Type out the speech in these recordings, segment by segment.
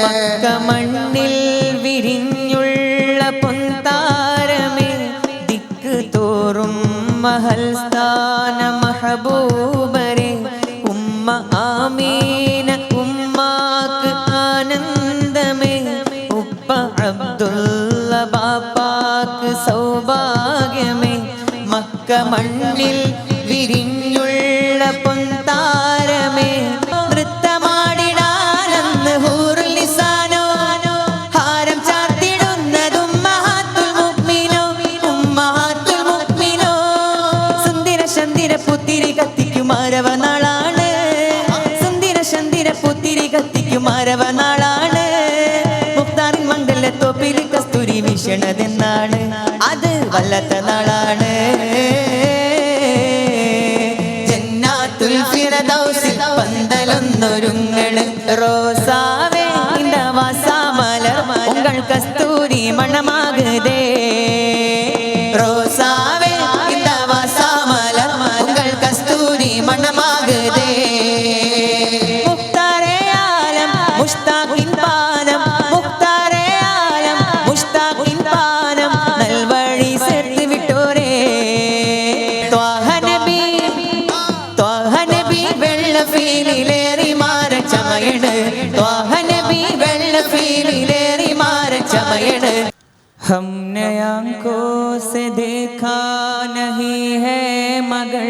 Mecca മണ്ണിൽ വിരിഞ്ഞുള്ള പൊൻതാരമേ ദിക്ക് തോറും മഹൽ സ്ഥാന മഹബൂബരെ ഉമ്മ ആമീന ഉമ്മാക്ക് ആനന്ദമേ ഉപ്പ അബ്ദുള്ള ബാപ്പാക്ക് സൗഭാഗ്യമേ മക്ക മണ്ണിൽ വിരിഞ്ഞുള്ള പൊൻതാരമേ നൃത്തമാടിടാനെന്ന് ഹൂറുൽ നിസാനോ ഹാരം ചാർത്തിടുന്നതും ഉമ്മഹാത്തുൽ മുഅ്മിനോ സുന്ദര ചന്ദിര പുത്തിരി കത്തിക്കും ആരവ നാളാണ് സുന്ദര ചന്ദിര പുത്തിരി കത്തിക്കും ആരവ നാളാണ് മുഖ്താറിൻ മംഗലത്തോപ്പിൽ കസ്തൂരി വീശണതെന്നാണ് അത് വല്ലാത്ത നാളാണ് ജന്നാത്തുൽ ഫിർദൗസിൽ പന്തലൊന്നൊരുങ്ങള് റോസാവേ இந்த வாசாமலர் உங்கள் கஸ்தூரி மணமாகுதே ரோசாவே இந்த வாசாமலர் உங்கள் கஸ்தூரி மணமாகுதே முக்தாரே ஆலம் முஷ்தாகின் பானம் முக்தாரே ஆலம் முஷ்தாகின் பானம் நல்வழி சேர்த்து விட்டோரே ത്വാഹ നബി വെള്ളഫീലിലേറി മാര ചമയണ് ത്വാഹ നബി വെള്ളഫീലിലേറി മാര ചമയണ് हमने आंखों से देखा नहीं है मगर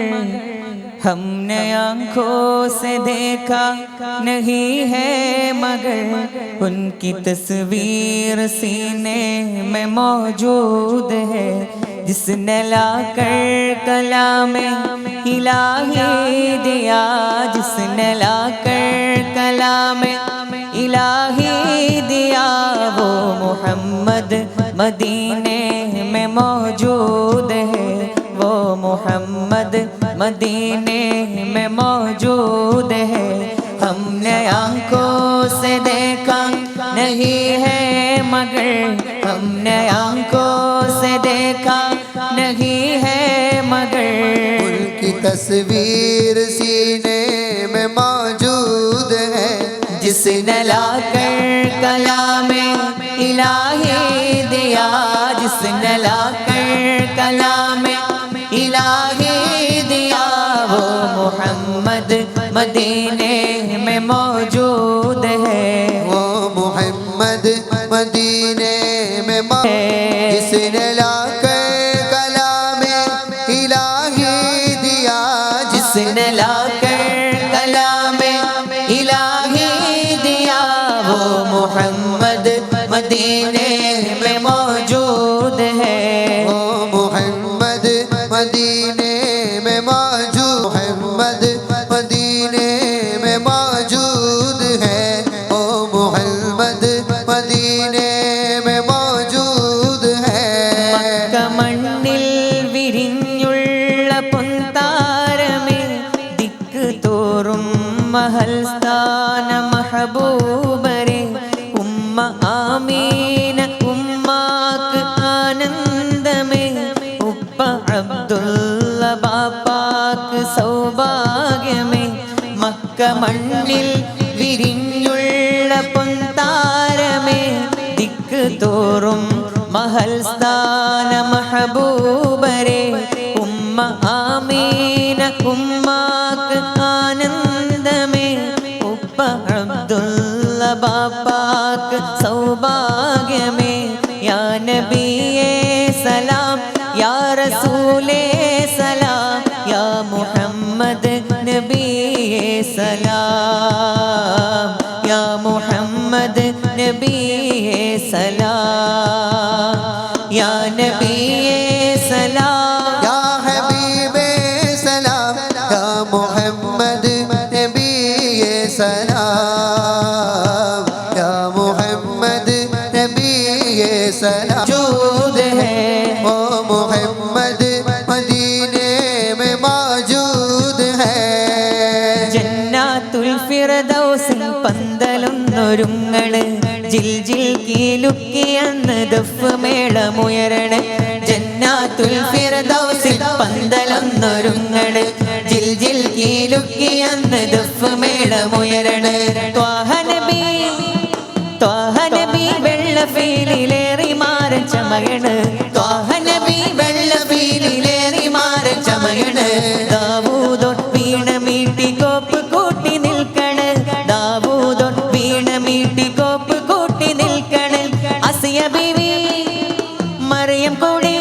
हमने आंखों से देखा नहीं है मगर उनकी तस्वीर सीने में मौजूद है जिसने लाकर कलामे इलाही दिया जिसने लाकर कलामे इलाही दिया वो मोहम्मद मदीने में मौजूद है वो मोहम्मद मदीने में मौजूद है हमने आंखों से देखा नहीं है मगर हमने आंखों से देखा नहीं है मगर उनकी तस्वीर सीने में मौजूद है जिसने लाकर कलामे इलाही दिया जिसने लाकर कलामे इलाही दिया वो मोहम्मद मदीने में मौजूद है वो मोहम्मद मदीने में जिसने लाकर कलामे इलाही दिया जिसने लाकर कलामे इलाही दिया वो मोहम्मद मदीने में मौजूद है वो मोहम्मद मदीने में मौजूद मोहम्मद मदीने में मौजूद है वो मोहम्मद मदीने में मौजूद है മക്ക മണ്ണിൽ വിരിഞ്ഞുള്ള പൊൻതാരമേ ദിക്ക് തോറും മഹൽ സ്ഥാന മഹബൂബരെ ഉമ്മ ആമീന ഉമ്മാക്ക് ആനന്ദമേ ഉപ്പ അബ്ദുള്ള ബാപ്പാക്ക് സൗഭാഗ്യമേ മക്ക മണ്ണിൽ വിരിഞ്ഞുള്ള പൊൻതാരമേ ദിക്ക് തോറും മഹൽ സ്ഥാന മഹബൂബരെ ഉമ്മ ആമീന ഉമ്മാക്ക് ആനന്ദമേ ഉപ്പ അബ്ദുള്ള ബാപ്പാക്ക് സൗഭാഗ്യമേ യാ നബിയേ സലാം യാ റസൂലേ സലാം യാ മുഹമ്മദ് നബിയേ സലാം യാ മുഹമ്മദ് നബിയേ സലാം യാ നബിയേ സലാം या हबीबे सलाम या मोहम्मद नबी सलाम या मोहम्मद नबी सलाम मौजूद है ओ मोहम्मद मदीने में मौजूद है ജന്നാത്തുൽ ഫിർദൗസിൽ പന്തലൊന്നൊരുങ്ങള് ജിൽ ജിൽ കീലുക്കിയെന്ന് ദഫ് മേളമുയരണ ജന്നാത്തുൽ ഫിർദൗസിൽ പന്തലൊന്നൊരുങ്ങള് ജിൽ ജിൽ കീലുക്കിയെന്ന് ദഫ് മേളമുയരണ ത്വാഹ നബി ത്വാഹ നബി വെള്ളഫീലിലേറി മാരൻ ചമയണ് ത്വാഹ നബി വെള്ളഫീലിലേറി മാരൻ ചമയണ് ദാവൂദോൻ വീണ മീട്ടി കോപ്പ് കൂട്ടി നിൽക്കണ് ദാവൂദോൻ വീണ മീട്ടി കോപ്പ് കൂട്ടി നിൽക്കണ് അസിയ ബീവി മറിയം കൂടി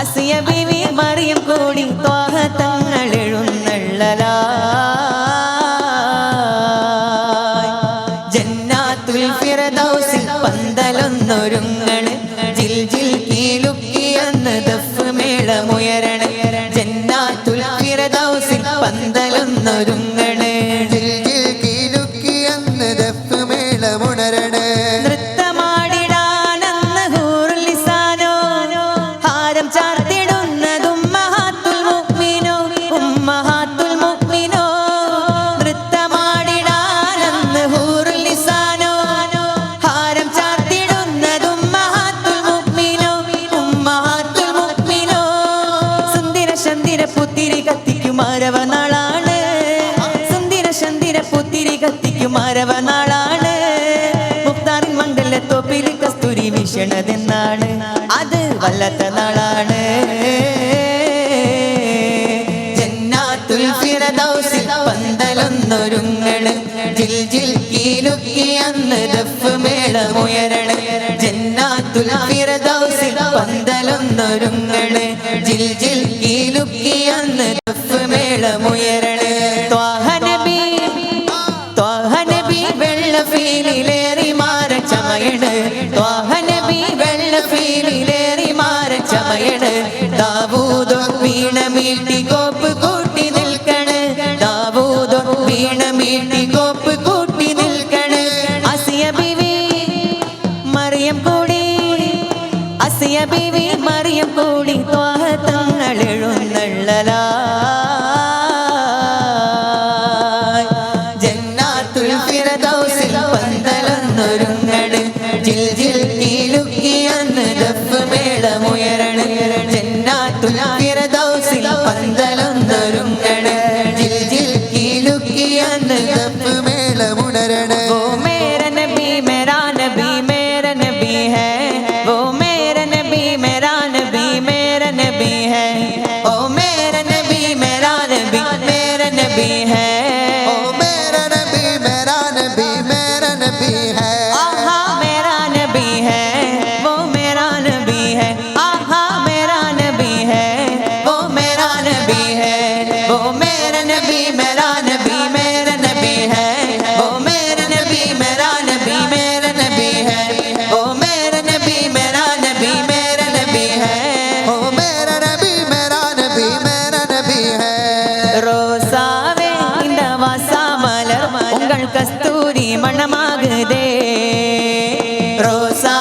അസിയ ബീവി മറിയം കൂടി ത്വാഹ തങ്ങൾ എഴുന്നള്ളലായി ജന്നാത്തുൽ ഫിർദൗസിൽ പന്തലൊന്നൊരുങ്ങണ് ജിൽ ജിൽ കീലുക്കിയെന്ന് ദഫ് മേളമുയരണ ജന്നാത്തുൽ ഫിർദൗസിൽ പന്തലൊന്നൊരുങ്ങണ് ജിൽ ജിൽ കീലുക്കിയെന്ന് ദഫ് മേളമുണരണ നൃത്തമാടിടാനെന്ന് ഹൂറുൽ ലിസാനോ ഹാരം ചാർത്തിടുന്നത് ഉമ്മഹാത്തുൽ മുഅ്മിനോ ഉമ്മഹാത്തുൽ മുഅ്മിനോ നൃത്തമാടിടാനെന്ന് ഹൂറുൽ ലിസാനോ ഹാരം ചാർത്തിടുന്നത് ഉമ്മഹാത്തുൽ മുഅ്മിനോ ഉമ്മഹാത്തുൽ മുഅ്മിനോ സുന്ദര ചന്ദിര പുത്തിരി കത്തിക്കും ആരവ നാളാണ് സുന്ദര ചന്ദിര പുത്തിരി കത്തിക്കും ആരവ നാളാണ് മുഖ്താറിൻ മംഗലത്തോപ്പിൽ കസ്തൂരി വീശണതെന്നാണ് അത് വല്ലാത്ത നാളാണ് ജന്നാത്തുൽ ഫിർദൗസിൽ പന്തലൊന്നൊരുങ്ങണ് ജിൽ ജിൽ കീലുക്കിയെന്ന് ദഫ് മേളമുയരണ ജന്നാത്തുൽ ഫിർദൗസിൽ പന്തലൊന്നൊരുങ്ങണ് ജിൽ ജിൽ കീലുക്കിയെന്ന് ദഫ് മേളമുയരണ ത്വാഹ നബി വെള്ളഫീലിലേറി മാരൻ ചമയണ് ത്വാഹ നബി വെള്ളഫീലിലേറി മാരൻ ചമയണ് ദാവൂദോ വീണ മീട്ടി കോപ്പ് കൂട്ടി നിൽക്കണ് ദാവൂദോ വീണ മീട്ടി കോപ്പ് കൂട്ടി നിൽക്കണ് അസിയ ബീവി മറിയം കൂടി അസിയ ബീവി മറിയം കൂടി ത്വാഹ തങ്ങൾ എഴുന്നള്ളലായി ജന്നാത്തുൽ ഫിർദൗസിൽ പന്തലൊന്നൊരുങ്ങണ് ജിൽ ജിൽ കീലുക്കിയെന്ന് ദഫ് മേളമുയരണ ജന്നാത്തുൽ ഫിർദൗസിൽ പന്തലൊന്നൊരുങ്ങണ് ജിൽ ജിൽ കീലുക്കിയെന്ന് ദഫ് മേളമുണരണ वो मेरा नबी मेरा नबी मेरा नबी है वो मेरा नबी मेरा नबी मेरा नबी है ओ मेरा नबी मेरा नबी मेरा नबी है ओ मेरा नबी मेरा नबी मेरा नबी है आहा मेरा नबी है वो मेरा नबी है आहा मेरा नबी है वो मेरा नबी है वो मेरा नबी मेरा नबी मेरा नबी है वो मेरा नबी मेरा नबी मेरा नबी है वो मेरा नबी मेरा नबी मेरा नबी है ओ मेरा नबी मेरा नबी मेरा नबी है ரோசாவே இந்த வாசாமலர் உங்கள் கஸ்தூரி மணமாகுதே ரோசா